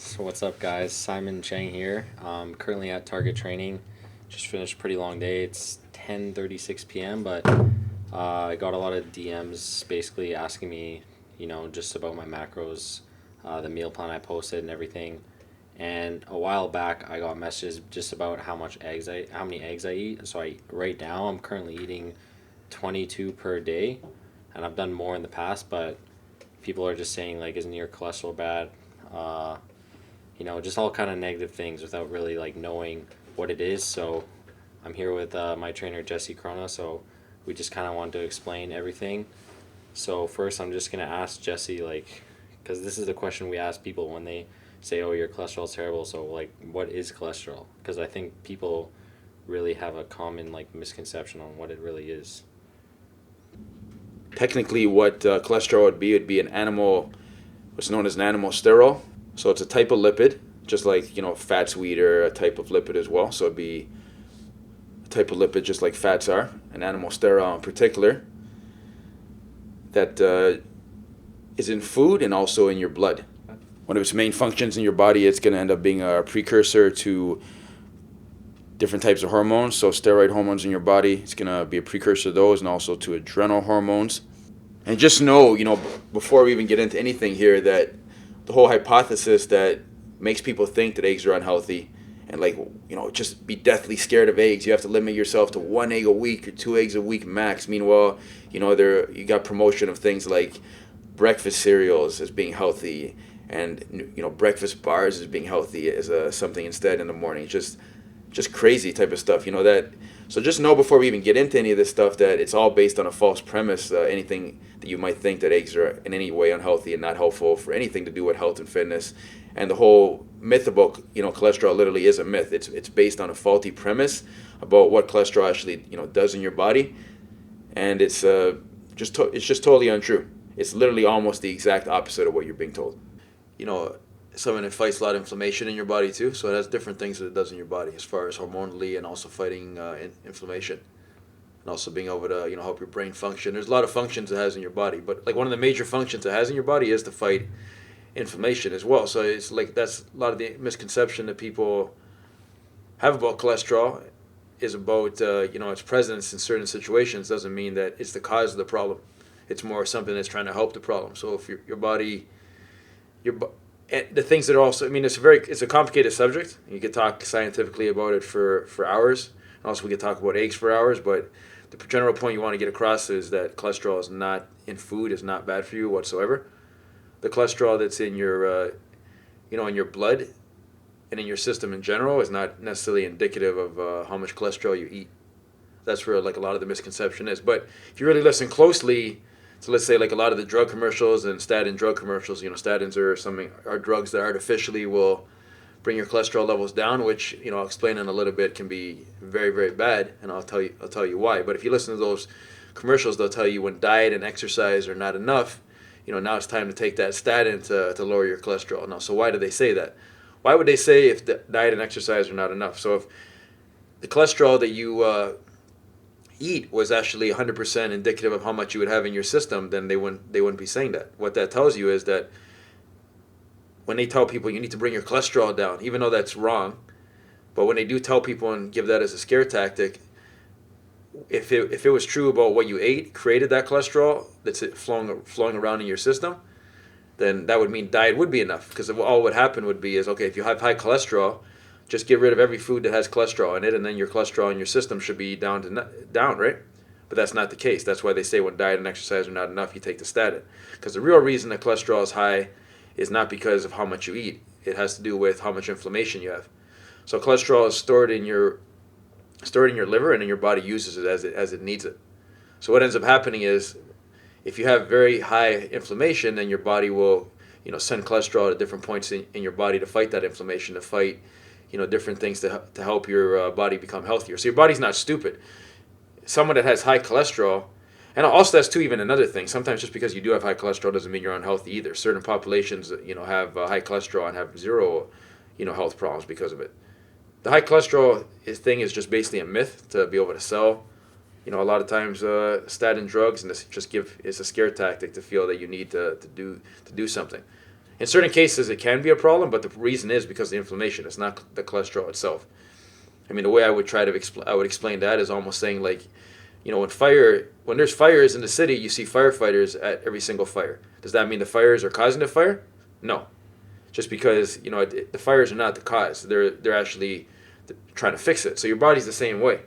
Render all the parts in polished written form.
So what's up, guys? Simon Chang here. Currently at Target training. Just finished a pretty long day. It's 10:36 p.m. But I got a lot of DMs basically asking me, just about my macros, the meal plan I posted and everything. And a while back, I got messages just about how many eggs I eat. So right now I'm currently eating 22 per day, and I've done more in the past. But people are just saying like, isn't your cholesterol bad? Uh, just all kind of negative things without really like knowing what it is. So I'm here with my trainer Jesse Korona. So we just kind of want to explain everything. So first, I'm just gonna ask Jesse like, because this is the question we ask people when they say, "Oh, your cholesterol's terrible." So like, what is cholesterol? Because I think people really have a common like misconception on what it really is. Technically, what cholesterol would be an animal, what's known as an animal sterol. So it's a type of lipid, just like fats, wheat are a type of lipid as well. So it'd be a type of lipid just like fats are, an animal sterol in particular, that is in food and also in your blood. One of its main functions in your body, it's going to end up being a precursor to different types of hormones. So steroid hormones in your body, it's going to be a precursor to those, and also to adrenal hormones. And just know, before we even get into anything here, that the whole hypothesis that makes people think that eggs are unhealthy and just be deathly scared of eggs. You have to limit yourself to 1 egg a week or 2 eggs a week max. Meanwhile, you got promotion of things like breakfast cereals as being healthy, and breakfast bars as being healthy as something instead in the morning. Just crazy type of stuff. That. So just know before we even get into any of this stuff that it's all based on a false premise. Anything that you might think that eggs are in any way unhealthy and not helpful for anything to do with health and fitness, and the whole myth about cholesterol literally is a myth. It's based on a faulty premise about what cholesterol actually does in your body, and it's just totally untrue. It's literally almost the exact opposite of what you're being told. You know, Something that fights a lot of inflammation in your body too. So it has different things that it does in your body as far as hormonally, and also fighting inflammation, and also being able to help your brain function. There's a lot of functions it has in your body, but like one of the major functions it has in your body is to fight inflammation as well. So it's like that's a lot of the misconception that people have about cholesterol is about its presence in certain situations doesn't mean that it's the cause of the problem. It's more something that's trying to help the problem. So if your body, your and the things that are also, it's a complicated subject. You could talk scientifically about it for hours. And also we could talk about eggs for hours, but the general point you want to get across is that cholesterol is not in food, is not bad for you whatsoever. The cholesterol that's in in your blood and in your system in general is not necessarily indicative of how much cholesterol you eat. That's where like a lot of the misconception is. But if you really listen closely, so let's say like a lot of the drug commercials and statin drug commercials, statins are drugs that artificially will bring your cholesterol levels down, which I'll explain in a little bit can be very, very bad, and I'll tell you why. But if you listen to those commercials, they'll tell you when diet and exercise are not enough, now it's time to take that statin to lower your cholesterol. Now, so why do they say that? Why would they say if the diet and exercise are not enough? So if the cholesterol that you eat was actually 100% indicative of how much you would have in your system, then they wouldn't be saying that. What that tells you is that when they tell people you need to bring your cholesterol down, even though that's wrong, but when they do tell people and give that as a scare tactic, if it was true about what you ate created that cholesterol that's flowing around in your system, then that would mean diet would be enough. Because all what happened would be is, okay, if you have high cholesterol, just get rid of every food that has cholesterol in it, and then your cholesterol in your system should be down, right? But that's not the case. That's why they say when diet and exercise are not enough, you take the statin. Because the real reason that cholesterol is high is not because of how much you eat. It has to do with how much inflammation you have. So cholesterol is stored in your liver, and then your body uses it as it needs it. So what ends up happening is, if you have very high inflammation, then your body will send cholesterol at different points in your body to fight that inflammation, to fight different things to help your body become healthier. So your body's not stupid. Someone that has high cholesterol, and also that's too even another thing. Sometimes just because you do have high cholesterol doesn't mean you're unhealthy either. Certain populations have high cholesterol and have zero health problems because of it. The high cholesterol thing is just basically a myth to be able to sell. A lot of times statin drugs, and it's a scare tactic to feel that you need to do something. In certain cases, it can be a problem, but the reason is because of the inflammation. It's not the cholesterol itself. I mean, the way I would try to I would explain that is almost saying like, when there's fires in the city, you see firefighters at every single fire. Does that mean the fires are causing the fire? No, just because the fires are not the cause. They're actually trying to fix it. So your body's the same way.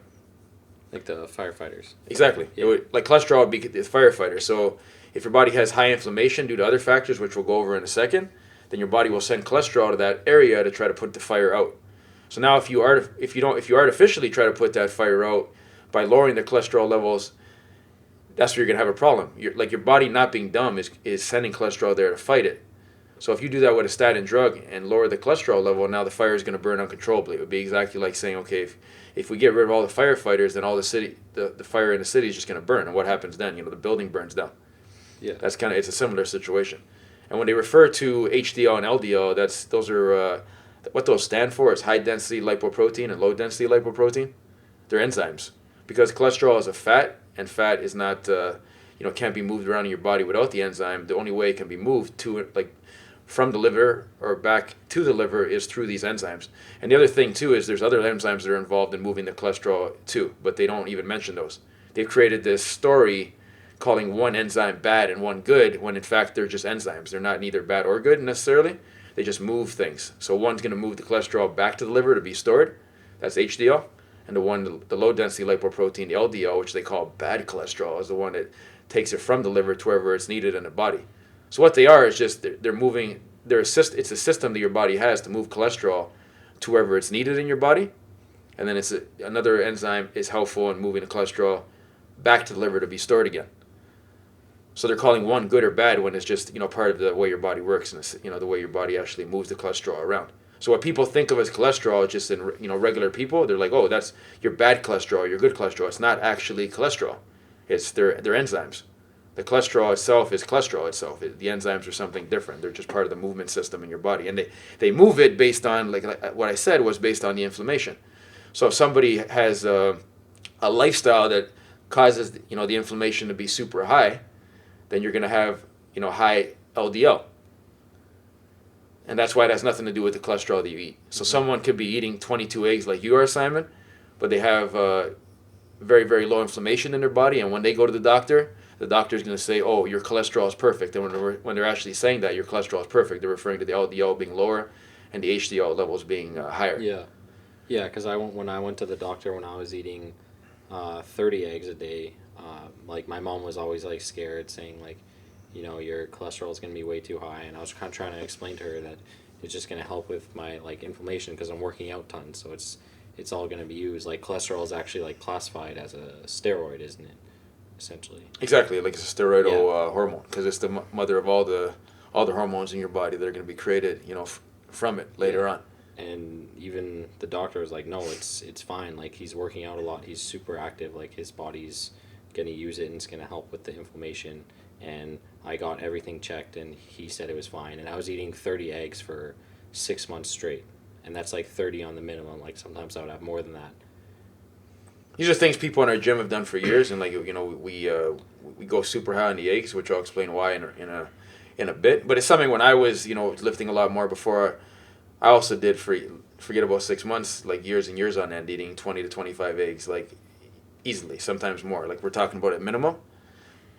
Like the firefighters. Exactly. Yeah. Like cholesterol would be the firefighter. So if your body has high inflammation due to other factors, which we'll go over in a second, then your body will send cholesterol to that area to try to put the fire out. So now if you artificially try to put that fire out by lowering the cholesterol levels, that's where you're gonna have a problem. Your body not being dumb is sending cholesterol there to fight it. So if you do that with a statin drug and lower the cholesterol level, now the fire is going to burn uncontrollably. It would be exactly like saying, okay, if we get rid of all the firefighters, then all the fire in the city is just going to burn. And what happens then? The building burns down. Yeah. It's a similar situation. And when they refer to HDL and LDL, those are what those stand for is high density lipoprotein and low density lipoprotein. They're enzymes, because cholesterol is a fat, and fat is not can't be moved around in your body without the enzyme. The only way it can be moved from the liver or back to the liver is through these enzymes. And the other thing too is there's other enzymes that are involved in moving the cholesterol too, but they don't even mention those. They've created this story calling one enzyme bad and one good, when in fact they're just enzymes. They're not neither bad or good necessarily. They just move things. So one's going to move the cholesterol back to the liver to be stored. That's HDL. And the low density lipoprotein, the LDL, which they call bad cholesterol, is the one that takes it from the liver to wherever it's needed in the body. So what they are is just they're moving. It's a system that your body has to move cholesterol to wherever it's needed in your body, and then another enzyme is helpful in moving the cholesterol back to the liver to be stored again. So they're calling one good or bad when it's just part of the way your body works, and the way your body actually moves the cholesterol around. So what people think of as cholesterol, just in regular people, they're like, oh, that's your bad cholesterol, your good cholesterol. It's not actually cholesterol. It's their enzymes. The cholesterol itself is cholesterol itself. The enzymes are something different. They're just part of the movement system in your body. And they move it based on, like what I said was based on the inflammation. So if somebody has a lifestyle that causes the inflammation to be super high, then you're going to have high LDL. And that's why it has nothing to do with the cholesterol that you eat. So someone could be eating 22 eggs like you are, Simon, but they have very, very low inflammation in their body. And when they go to the doctor's going to say, oh, your cholesterol is perfect. And when they're actually saying that your cholesterol is perfect, they're referring to the LDL being lower and the HDL levels being higher. Yeah. Yeah, because when I went to the doctor when I was eating 30 eggs a day, my mom was always scared, saying your cholesterol is going to be way too high. And I was kind of trying to explain to her that it's just going to help with my inflammation because I'm working out tons. So it's all going to be used. Cholesterol is actually classified as a steroid, isn't it? Essentially. Exactly, like it's a steroidal hormone, because it's the mother of all the hormones in your body that are going to be created, from it later on. And even the doctor was like, no, it's fine. He's working out a lot. He's super active. His body's going to use it and it's going to help with the inflammation. And I got everything checked and he said it was fine. And I was eating 30 eggs for 6 months straight. And that's 30 on the minimum. Sometimes I would have more than that. These are things people in our gym have done for years, and we go super high on the eggs, which I'll explain why in a bit. But it's something when I was lifting a lot more before, I also did forget about 6 months, years and years on end, eating 20 to 25 eggs, easily, sometimes more. We're talking about at minimum.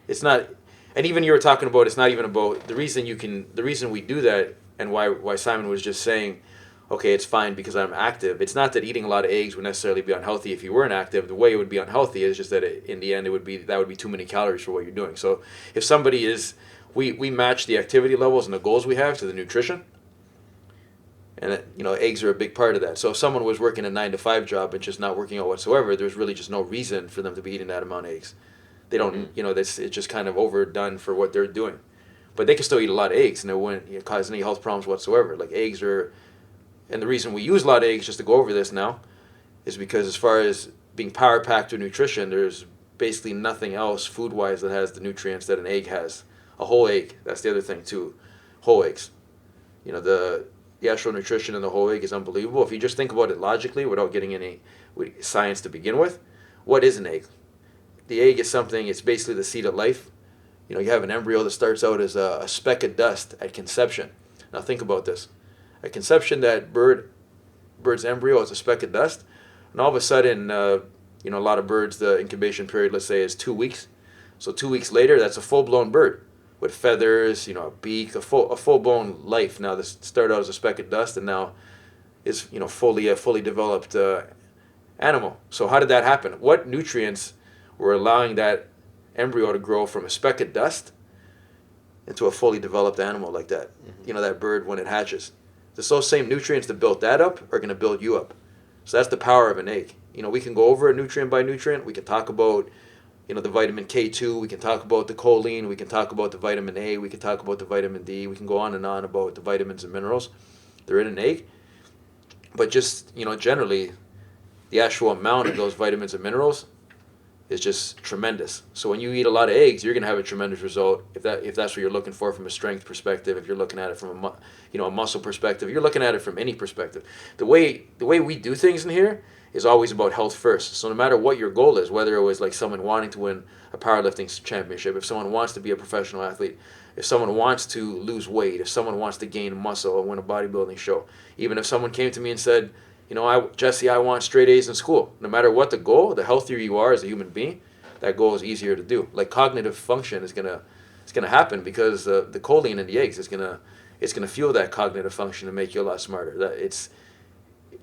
It's not, and even you were talking about, it's not even about the reason we do that, and why Simon was just saying, okay, it's fine because I'm active. It's not that eating a lot of eggs would necessarily be unhealthy if you weren't active. The way it would be unhealthy is just that in the end that would be too many calories for what you're doing. So if somebody is, we match the activity levels and the goals we have to the nutrition, and eggs are a big part of that. So if someone was working a 9-to-5 job and just not working out whatsoever, there's really just no reason for them to be eating that amount of eggs. They don't, it's just kind of overdone for what they're doing. But they can still eat a lot of eggs and it wouldn't cause any health problems whatsoever. Eggs are. And the reason we use a lot of eggs, just to go over this now, is because as far as being power-packed with nutrition, there's basically nothing else food-wise that has the nutrients that an egg has. A whole egg, that's the other thing too. Whole eggs. The actual nutrition in the whole egg is unbelievable. If you just think about it logically, without getting any science to begin with, what is an egg? The egg is something, it's basically the seed of life. You have an embryo that starts out as a speck of dust at conception. Now think about this. At conception, that bird's embryo is a speck of dust, and all of a sudden, a lot of birds, the incubation period, let's say, is 2 weeks. So 2 weeks later, that's a full-blown bird with feathers, a beak, a full-blown life. Now this started out as a speck of dust, and now is fully a fully developed animal. So how did that happen? What nutrients were allowing that embryo to grow from a speck of dust into a fully developed animal like that? That bird when it hatches. Those same nutrients that built that up are going to build you up. So that's the power of an egg. We can go over it nutrient by nutrient. We can talk about the vitamin K2. We can talk about the choline. We can talk about the vitamin A. We can talk about the vitamin D. We can go on and on about the vitamins and minerals. They're in an egg. But just, generally, the actual amount of those vitamins and minerals is just tremendous. So when you eat a lot of eggs, you're going to have a tremendous result if that's what you're looking for from a strength perspective, if you're looking at it from a muscle perspective, you're looking at it from any perspective. The way we do things in here is always about health first. So no matter what your goal is, whether it was like someone wanting to win a powerlifting championship, if someone wants to be a professional athlete, if someone wants to lose weight, if someone wants to gain muscle and win a bodybuilding show, even if someone came to me and said, Jesse, I want straight A's in school. No matter what the goal, the healthier you are as a human being, that goal is easier to do. Like cognitive function is gonna happen because the choline in the eggs is gonna fuel that cognitive function and make you a lot smarter.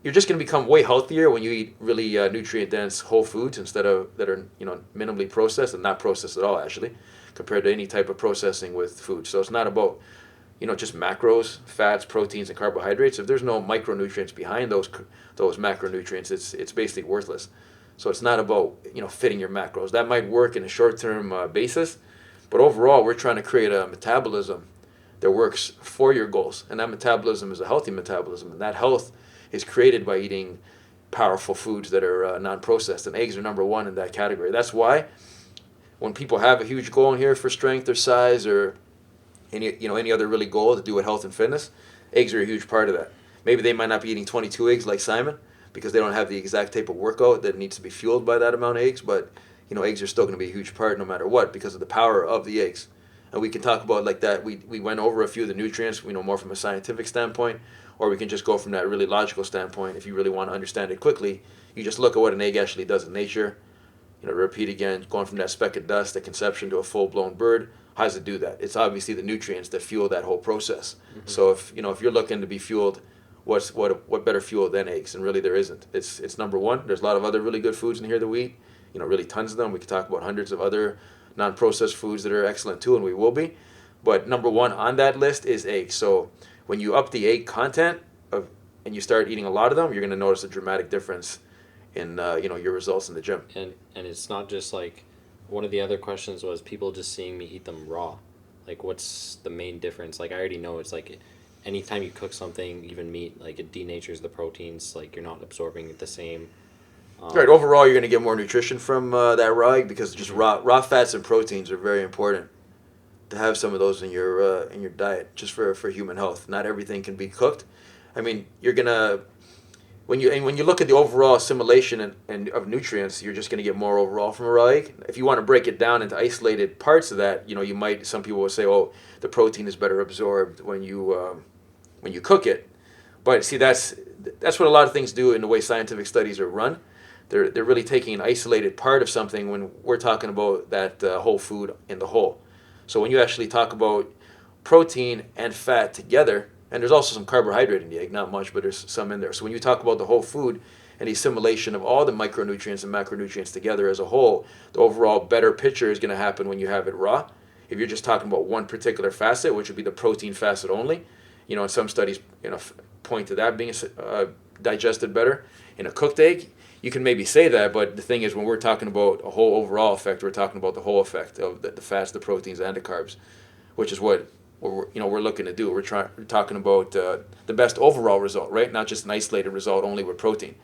You're just gonna become way healthier when you eat really nutrient dense whole foods instead of that are minimally processed and not processed at all actually, compared to any type of processing with food. So it's not about just macros, fats, proteins, and carbohydrates. If there's no micronutrients behind those macronutrients, it's basically worthless. So it's not about fitting your macros. That might work in a short-term basis, but overall, we're trying to create a metabolism that works for your goals, and that metabolism is a healthy metabolism, and that health is created by eating powerful foods that are non-processed, and eggs are number one in that category. That's why when people have a huge goal in here for strength or size or any other really goal to do with health and fitness, eggs are a huge part of that. Maybe they might not be eating 22 eggs like Simon because they don't have the exact type of workout that needs to be fueled by that amount of eggs, but eggs are still going to be a huge part no matter what because of the power of the eggs. And we can talk about like that. We went over a few of the nutrients, more from a scientific standpoint, or we can just go from that really logical standpoint. If you really want to understand it quickly, you just look at what an egg actually does in nature. Repeat again, going from that speck of dust at conception to a full-blown bird. How does it do that? It's obviously the nutrients that fuel that whole process. So if you're looking to be fueled, what better fuel than eggs? And really there isn't. It's number one. There's a lot of other really good foods in here that we eat. Really tons of them. We could talk about hundreds of other non-processed foods that are excellent too, and we will be. But number one on that list is eggs. So when you up the egg content and you start eating a lot of them, you're going to notice a dramatic difference in your results in the gym. And it's not just like, one of the other questions was people just seeing me eat them raw. Like, what's the main difference? Like, I already know it's like anytime you cook something, even meat, like it denatures the proteins. Like, you're not absorbing it the same. Right. Overall, you're going to get more nutrition from that raw egg because just raw fats and proteins are very important to have some of those in your diet just for human health. Not everything can be cooked. I mean, you're gonna when you look at the overall assimilation and of nutrients, you're just going to get more overall from a raw egg. If you want to break it down into isolated parts of that, you might, some people will say, oh, the protein is better absorbed when you cook it. But see, that's what a lot of things do in the way scientific studies are run. They're really taking an isolated part of something when we're talking about that whole food in the whole. So when you actually talk about protein and fat together, and there's also some carbohydrate in the egg, not much, but there's some in there. So when you talk about the whole food and the assimilation of all the micronutrients and macronutrients together as a whole, the overall better picture is going to happen when you have it raw. If you're just talking about one particular facet, which would be the protein facet only, and some studies point to that being digested better in a cooked egg. You can maybe say that, but the thing is, when we're talking about a whole overall effect, we're talking about the whole effect of the fats, the proteins, and the carbs, which is what we're looking to do. We're talking about the best overall result, right? Not just an isolated result only with protein.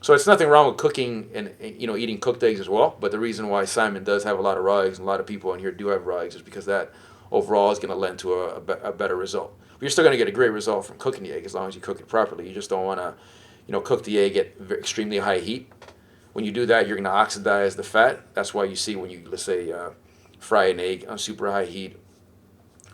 So it's nothing wrong with cooking and eating cooked eggs as well. But the reason why Simon does have a lot of raw eggs and a lot of people in here do have raw eggs is because that overall is going to lend to a better result. But you're still going to get a great result from cooking the egg as long as you cook it properly. You just don't want to cook the egg at extremely high heat. When you do that, you're going to oxidize the fat. That's why you see when you, let's say, fry an egg on super high heat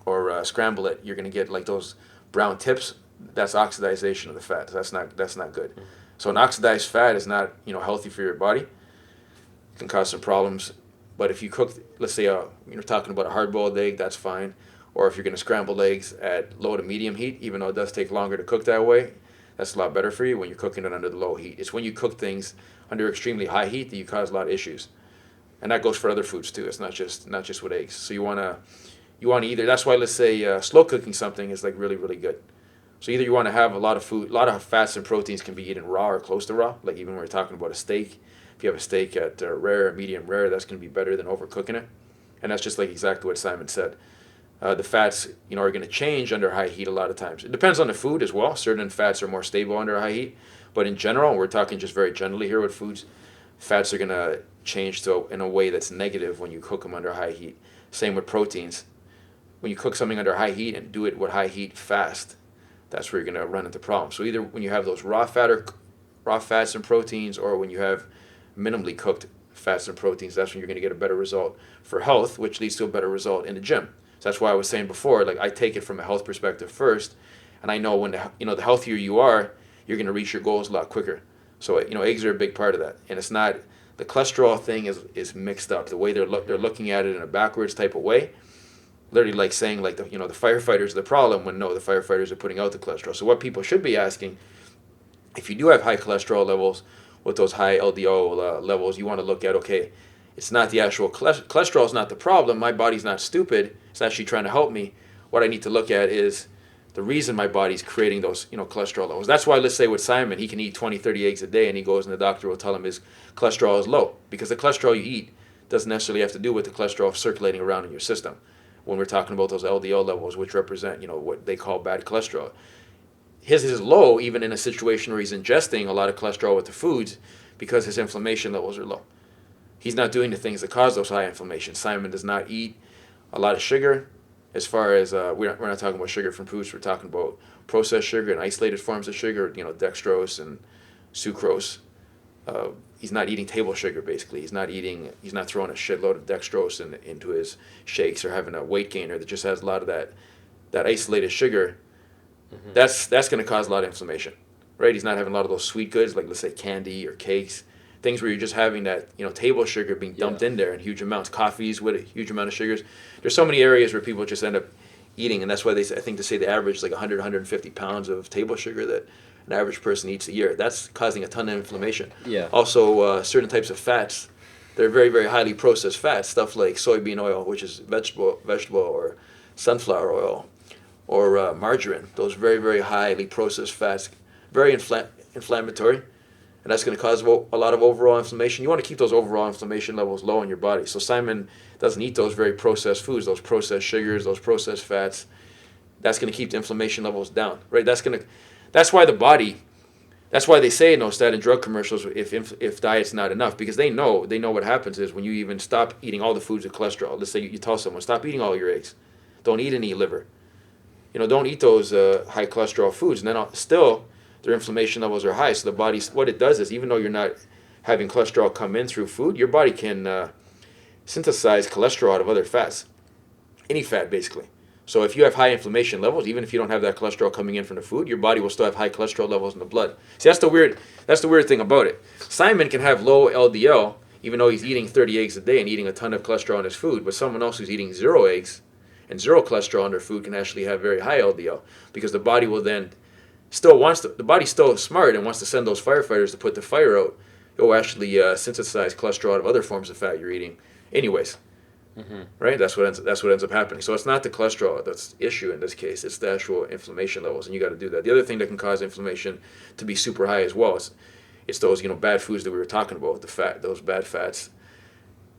or scramble it, you're going to get like those brown tips, that's oxidization of the fat. That's not good. So an oxidized fat is not healthy for your body. It can cause some problems. But if you cook, let's say you're talking about a hard-boiled egg, that's fine. Or if you're going to scramble eggs at low to medium heat, even though it does take longer to cook that way, that's a lot better for you when you're cooking it under the low heat. It's when you cook things under extremely high heat that you cause a lot of issues, and that goes for other foods too. It's not just with eggs. So you want to either. That's why, let's say, slow cooking something is like really really good. So either you want to have a lot of food, a lot of fats and proteins can be eaten raw or close to raw. Like even when we're talking about a steak, if you have a steak at rare or medium rare, that's going to be better than overcooking it. And that's just like exactly what Simon said. The fats, are going to change under high heat a lot of times. It depends on the food as well. Certain fats are more stable under high heat. But in general, we're talking just very generally here with foods, fats are going to change in a way that's negative when you cook them under high heat. Same with proteins. When you cook something under high heat and do it with high heat fast, that's where you're going to run into problems. So either when you have those raw fats and proteins, or when you have minimally cooked fats and proteins, that's when you're going to get a better result for health, which leads to a better result in the gym. So that's why I was saying before, like I take it from a health perspective first, and I know when the healthier you are, you're going to reach your goals a lot quicker. So eggs are a big part of that, and it's not the cholesterol thing is mixed up. The way they're looking at it in a backwards type of way, literally like saying like the firefighters are the problem when no, the firefighters are putting out the cholesterol. So what people should be asking, if you do have high cholesterol levels with those high LDL levels, you want to look at, okay, it's not the actual cholesterol is not the problem. My body's not stupid. It's actually trying to help me. What I need to look at is the reason my body's creating those cholesterol levels. That's why, let's say with Simon, he can eat 20, 30 eggs a day, and he goes and the doctor will tell him his cholesterol is low, because the cholesterol you eat doesn't necessarily have to do with the cholesterol circulating around in your system. When we're talking about those LDL levels, which represent what they call bad cholesterol, his is low even in a situation where he's ingesting a lot of cholesterol with the foods because his inflammation levels are low. He's not doing the things that cause those high inflammation. Simon does not eat a lot of sugar. As far as we're not talking about sugar from foods, we're talking about processed sugar and isolated forms of sugar, dextrose and sucrose. He's not eating table sugar, basically. He's not throwing a shitload of dextrose into his shakes, or having a weight gainer that just has a lot of that isolated sugar. Mm-hmm. That's going to cause a lot of inflammation, right? He's not having a lot of those sweet goods, like let's say candy or cakes, things where you're just having that table sugar being dumped in there in huge amounts, coffees with a huge amount of sugars. There's so many areas where people just end up eating, and that's why I think they say the average is like 100, 150 pounds of table sugar that an average person eats a year. That's causing a ton of inflammation. Yeah. Also, certain types of fats, they're very, very highly processed fats, stuff like soybean oil, which is vegetable, or sunflower oil, or margarine. Those very, very highly processed fats, very inflammatory. And that's going to cause a lot of overall inflammation. You want to keep those overall inflammation levels low in your body. So Simon doesn't eat those very processed foods, those processed sugars, those processed fats. That's going to keep the inflammation levels down, right? That's why they say in those statin drug commercials, if diet's not enough, because they know what happens is when you even stop eating all the foods with cholesterol. Let's say you tell someone, stop eating all your eggs, don't eat any liver, don't eat those high cholesterol foods, and then still their inflammation levels are high. So the body, what it does is, even though you're not having cholesterol come in through food, your body can synthesize cholesterol out of other fats, any fat basically. So if you have high inflammation levels, even if you don't have that cholesterol coming in from the food, your body will still have high cholesterol levels in the blood. See, that's the weird thing about it. Simon can have low LDL, even though he's eating 30 eggs a day and eating a ton of cholesterol in his food, but someone else who's eating 0 eggs and 0 cholesterol in their food can actually have very high LDL, because the body will then the body's still smart and wants to send those firefighters to put the fire out. It will actually synthesize cholesterol out of other forms of fat you're eating anyways. Mm-hmm. Right? That's what ends up happening. So it's not the cholesterol that's the issue in this case. It's the actual inflammation levels, and you got to do that. The other thing that can cause inflammation to be super high as well is those bad foods that we were talking about, those bad fats.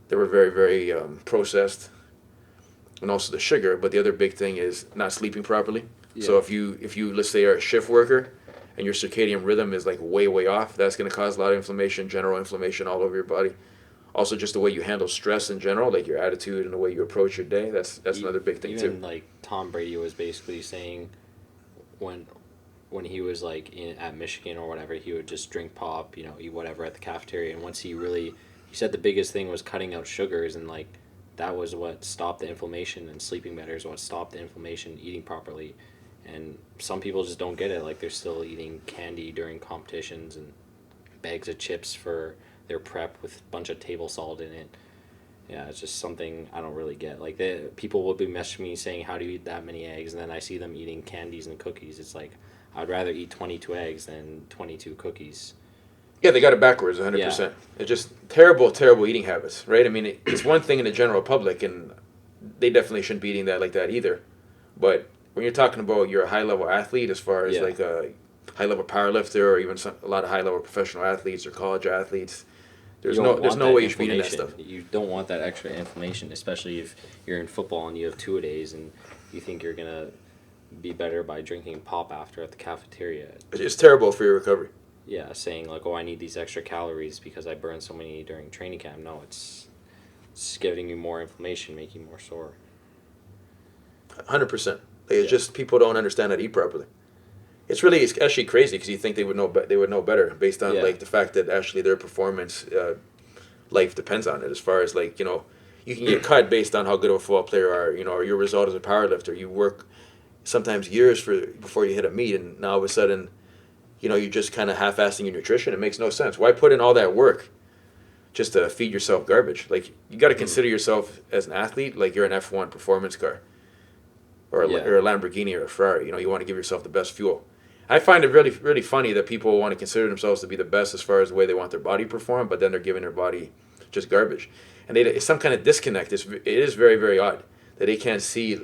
They were very, very processed, and also the sugar. But the other big thing is not sleeping properly. Yeah. So if you let's say are a shift worker and your circadian rhythm is like way, way off, that's going to cause a lot of inflammation, general inflammation all over your body. Also, just the way you handle stress in general, like your attitude and the way you approach your day, that's another big thing too. Even like Tom Brady was basically saying when he was like at Michigan or whatever, he would just drink pop, eat whatever at the cafeteria. And once he said the biggest thing was cutting out sugars, and like that was what stopped the inflammation, and sleeping better is what stopped the inflammation, eating properly. And some people just don't get it. Like, they're still eating candy during competitions and bags of chips for their prep with a bunch of table salt in it. Yeah, it's just something I don't really get. Like, people will be messaging me saying, how do you eat that many eggs? And then I see them eating candies and cookies. It's like, I'd rather eat 22 eggs than 22 cookies. Yeah, they got it backwards 100%. Yeah. It's just terrible eating habits, right? I mean, it's one thing in the general public, and they definitely shouldn't be eating that like that either. But when you're talking about you're a high-level athlete, as far as Yeah. like a high-level powerlifter, or even a lot of high-level professional athletes or college athletes, there's You no don't want way that you should be eating that stuff. inflammation. You don't want that extra inflammation, especially if you're in football and you have two-a-days and you think you're going to be better by drinking pop after at the cafeteria. It's terrible for your recovery. Yeah, saying like, oh, I need these extra calories because I burned so many during training camp. No, it's giving you more inflammation, making you more sore. 100%. It's just people don't understand how to eat properly. It's actually crazy because you think they would know better based on like the fact that actually their performance, life depends on it. As far as like, you can get cut based on how good of a football player you are, or your result as a powerlifter. You work sometimes years before you hit a meet, and now all of a sudden, you're just kind of half-assing your nutrition. It makes no sense. Why put in all that work just to feed yourself garbage? Like, you got to consider yourself as an athlete like you're an F1 performance car, or a Lamborghini or a Ferrari. You want to give yourself the best fuel. I find it really, really funny that people want to consider themselves to be the best as far as the way they want their body to perform, but then they're giving their body just garbage. And it's some kind of disconnect. It is very, very odd that they can't see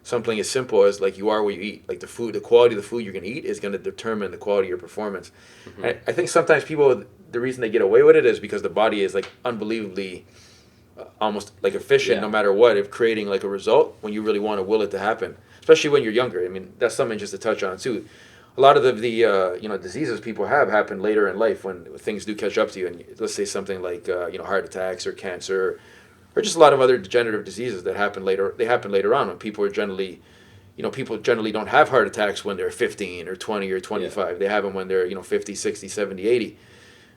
something as simple as like you are what you eat. Like the quality of the food you're going to eat is going to determine the quality of your performance. Mm-hmm. I think sometimes people, the reason they get away with it is because the body is like unbelievably almost like efficient no matter what, if creating like a result when you really want to will it to happen, especially when you're younger. I mean, that's something just to touch on too. A lot of the diseases people have happen later in life when things do catch up to you, and let's say something like heart attacks or cancer, or just a lot of other degenerative diseases that happen later. They happen later on when people are generally, people generally don't have heart attacks when they're 15 or 20 or 25. Yeah. They have them when they're 50, 60, 70, 80.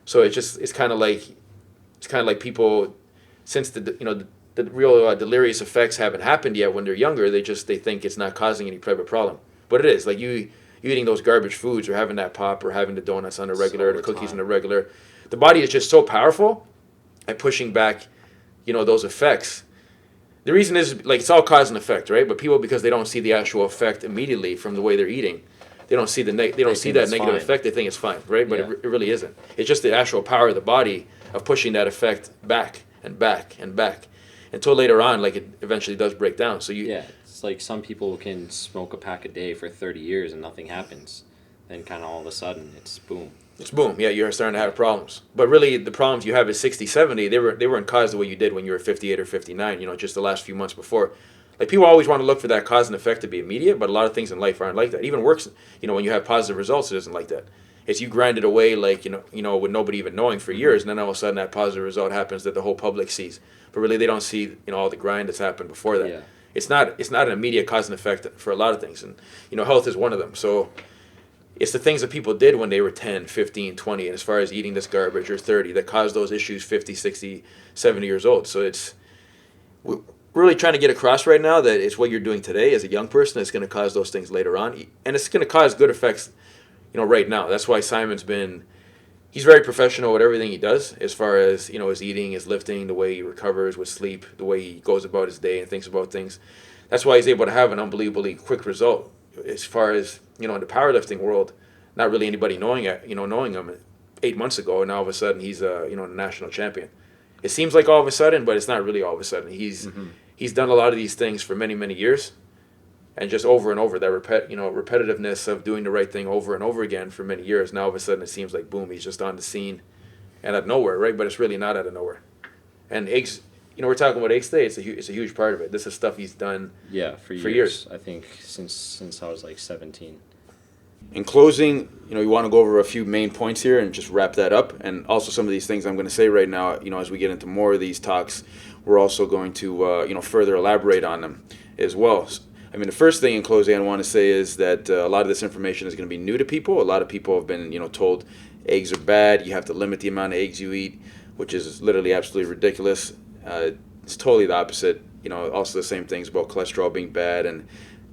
So it's kind of like people, since the real delirious effects haven't happened yet when they're younger, they think it's not causing any type of problem, but it is. Like you eating those garbage foods or having that pop or having the donuts on a regular, the cookies on a regular, the body is just so powerful at pushing back, those effects. The reason is like it's all cause and effect, right? But people, because they don't see the actual effect immediately from the way they're eating, they don't see that negative effect. They think it's fine, right? But it really isn't. It's just the actual power of the body of pushing that effect back and back and back until later on, like it eventually does break down. So it's like some people can smoke a pack a day for 30 years and nothing happens. Then kind of all of a sudden it's boom. It's boom. Yeah, you're starting to have problems. But really, the problems you have at 60, 70, they weren't caused the way you did when you were 58 or 59, just the last few months before. Like, people always want to look for that cause and effect to be immediate, but a lot of things in life aren't like that. Even works, when you have positive results, it isn't like that. It's you grind it away like, with nobody even knowing for years, and then all of a sudden that positive result happens that the whole public sees. But really, they don't see, all the grind that's happened before that. Yeah. It's not an immediate cause and effect for a lot of things, and, health is one of them. So it's the things that people did when they were 10, 15, 20, and as far as eating this garbage, or 30, that caused those issues 50, 60, 70 years old. So we're really trying to get across right now that it's what you're doing today as a young person that's going to cause those things later on. And it's going to cause good effects, right now. That's why he's very professional with everything he does as far as, his eating, his lifting, the way he recovers with sleep, the way he goes about his day and thinks about things. That's why he's able to have an unbelievably quick result. As far as, in the powerlifting world, not really anybody knowing him 8 months ago, and now all of a sudden he's a national champion. It seems like all of a sudden, but it's not really all of a sudden. He's done a lot of these things for many, many years, and just over and over, that repetitiveness of doing the right thing over and over again for many years. Now all of a sudden it seems like boom, he's just on the scene, and out of nowhere, right? But it's really not out of nowhere. And eggs. We're talking about eggs today. It's a huge part of it. This is stuff he's done. Yeah, for years. I think since I was like 17. In closing, you want to go over a few main points here and just wrap that up. And also some of these things I'm going to say right now. As we get into more of these talks, we're also going to further elaborate on them as well. I mean, the first thing in closing I want to say is that a lot of this information is going to be new to people. A lot of people have been told eggs are bad. You have to limit the amount of eggs you eat, which is literally absolutely ridiculous. It's totally the opposite. Also the same things about cholesterol being bad and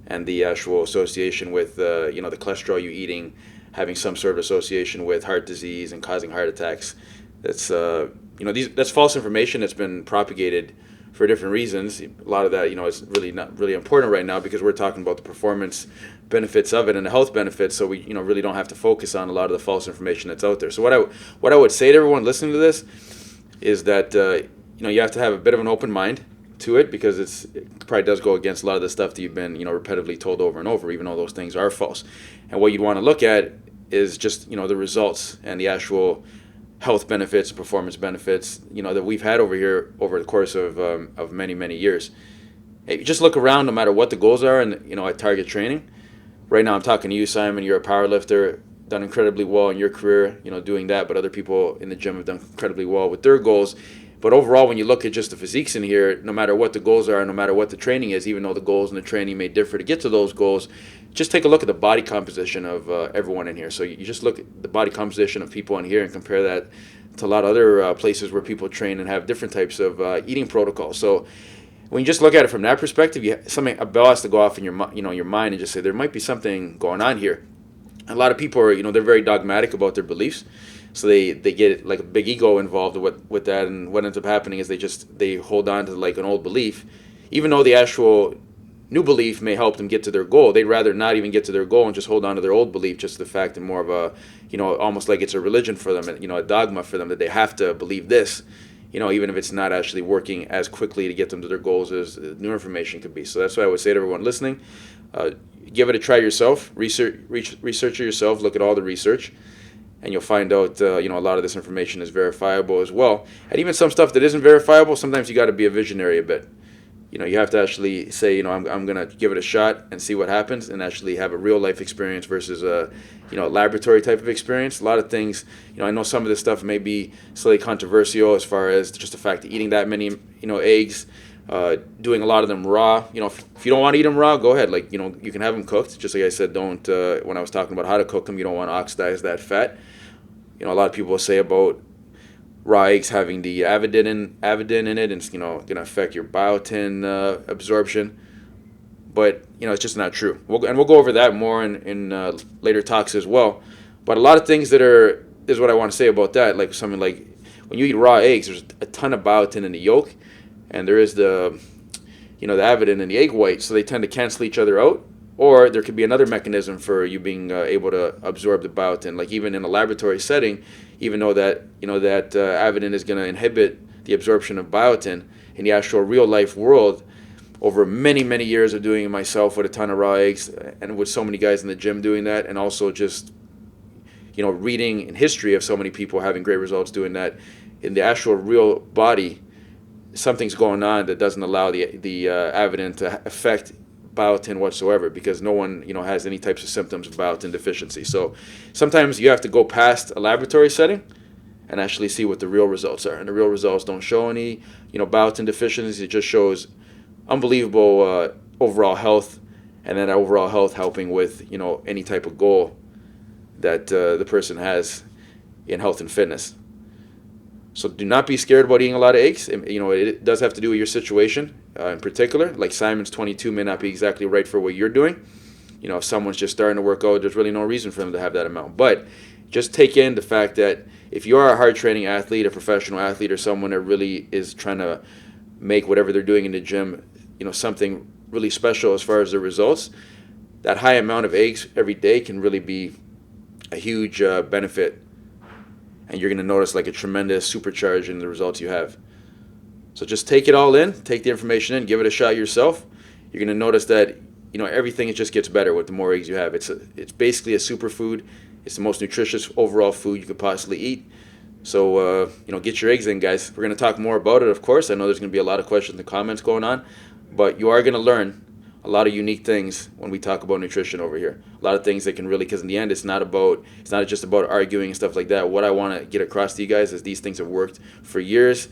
and the actual association with the cholesterol you're eating having some sort of association with heart disease and causing heart attacks. That's that's false information that's been propagated for different reasons. A lot of that, is really not really important right now because we're talking about the performance benefits of it and the health benefits. So we, really don't have to focus on a lot of the false information that's out there. So what I would say to everyone listening to this is that you have to have a bit of an open mind to it because it probably does go against a lot of the stuff that you've been repetitively told over and over, even though those things are false. And what you'd want to look at is just the results and the actual health benefits, performance benefits, that we've had over here over the course of many years. Hey, just look around, no matter what the goals are, and at Target Training. Right now, I'm talking to you, Simon. You're a power lifter, done incredibly well in your career, doing that. But other people in the gym have done incredibly well with their goals. But overall, when you look at just the physiques in here, no matter what the goals are, no matter what the training is, even though the goals and the training may differ to get to those goals, just take a look at the body composition of everyone in here. So you just look at the body composition of people in here and compare that to a lot of other places where people train and have different types of eating protocols. So when you just look at it from that perspective, a bell has to go off in your mind and just say there might be something going on here. A lot of people are they're very dogmatic about their beliefs. So they get like a big ego involved with that, and what ends up happening is they hold on to like an old belief, even though the actual new belief may help them get to their goal. They'd rather not even get to their goal and just hold on to their old belief, just the fact that more of a almost like it's a religion for them, a dogma for them that they have to believe this, even if it's not actually working as quickly to get them to their goals as new information could be. So that's why I would say to everyone listening, give it a try yourself, research it yourself, look at all the research. And you'll find out, a lot of this information is verifiable as well. And even some stuff that isn't verifiable, sometimes you got to be a visionary a bit. You have to actually say, I'm going to give it a shot and see what happens and actually have a real life experience versus a laboratory type of experience. A lot of things, I know some of this stuff may be slightly controversial as far as just the fact that eating that many, eggs, doing a lot of them raw. If you don't want to eat them raw, go ahead. You can have them cooked. Just like I said, don't, when I was talking about how to cook them, you don't want to oxidize that fat. A lot of people will say about raw eggs having the avidin in it, and it's going to affect your biotin absorption. But it's just not true. We'll go over that more in later talks as well. But a lot of things is what I want to say about that. Like something like when you eat raw eggs, there's a ton of biotin in the yolk, and there is the avidin in the egg white, so they tend to cancel each other out. Or there could be another mechanism for you being able to absorb the biotin. Like even in a laboratory setting, even though that avidin is going to inhibit the absorption of biotin, in the actual real life world, over many years of doing it myself with a ton of raw eggs, and with so many guys in the gym doing that, and also just reading in history of so many people having great results doing that, in the actual real body, something's going on that doesn't allow the avidin to affect biotin whatsoever, because no one has any types of symptoms of biotin deficiency. So sometimes you have to go past a laboratory setting and actually see what the real results are, and the real results don't show any biotin deficiencies. It just shows unbelievable overall health, and then overall health helping with any type of goal that the person has in health and fitness. So do not be scared about eating a lot of eggs. It does have to do with your situation in particular. Like Simon's 22 may not be exactly right for what you're doing. If someone's just starting to work out, there's really no reason for them to have that amount. But just take in the fact that if you are a hard training athlete, a professional athlete, or someone that really is trying to make whatever they're doing in the gym, something really special as far as the results, that high amount of eggs every day can really be a huge benefit. And you're going to notice like a tremendous supercharge in the results you have. So just take it all in, take the information in, give it a shot yourself. You're going to notice that everything just gets better with the more eggs you have. It's basically a superfood. It's the most nutritious overall food you could possibly eat. So get your eggs in, guys. We're going to talk more about it, of course. I know there's going to be a lot of questions and comments going on, but you are going to learn a lot of unique things when we talk about nutrition over here. A lot of things that can really, because in the end, it's not just about arguing and stuff like that. What I want to get across to you guys is these things have worked for years.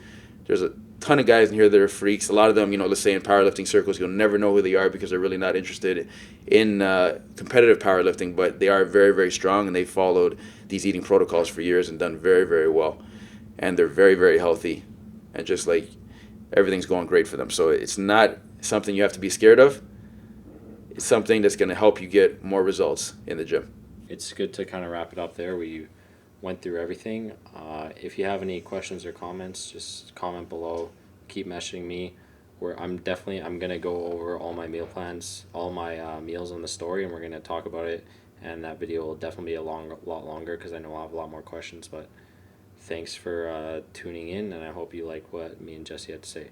There's a ton of guys in here that are freaks. A lot of them, let's say in powerlifting circles, you'll never know who they are because they're really not interested in competitive powerlifting, but they are very, very strong, and they've followed these eating protocols for years and done very, very well. And they're very, very healthy, and just like everything's going great for them. So it's not something you have to be scared of. it's something that's going to help you get more results in the gym. It's good to kind of wrap it up there. We went through everything. If you have any questions or comments, just comment below. Keep messaging me. I'm gonna go over all my meal plans, all my meals on the story, and we're gonna talk about it. And that video will definitely be a lot longer because I know I'll have a lot more questions. But thanks for tuning in, and I hope you like what me and Jesse had to say.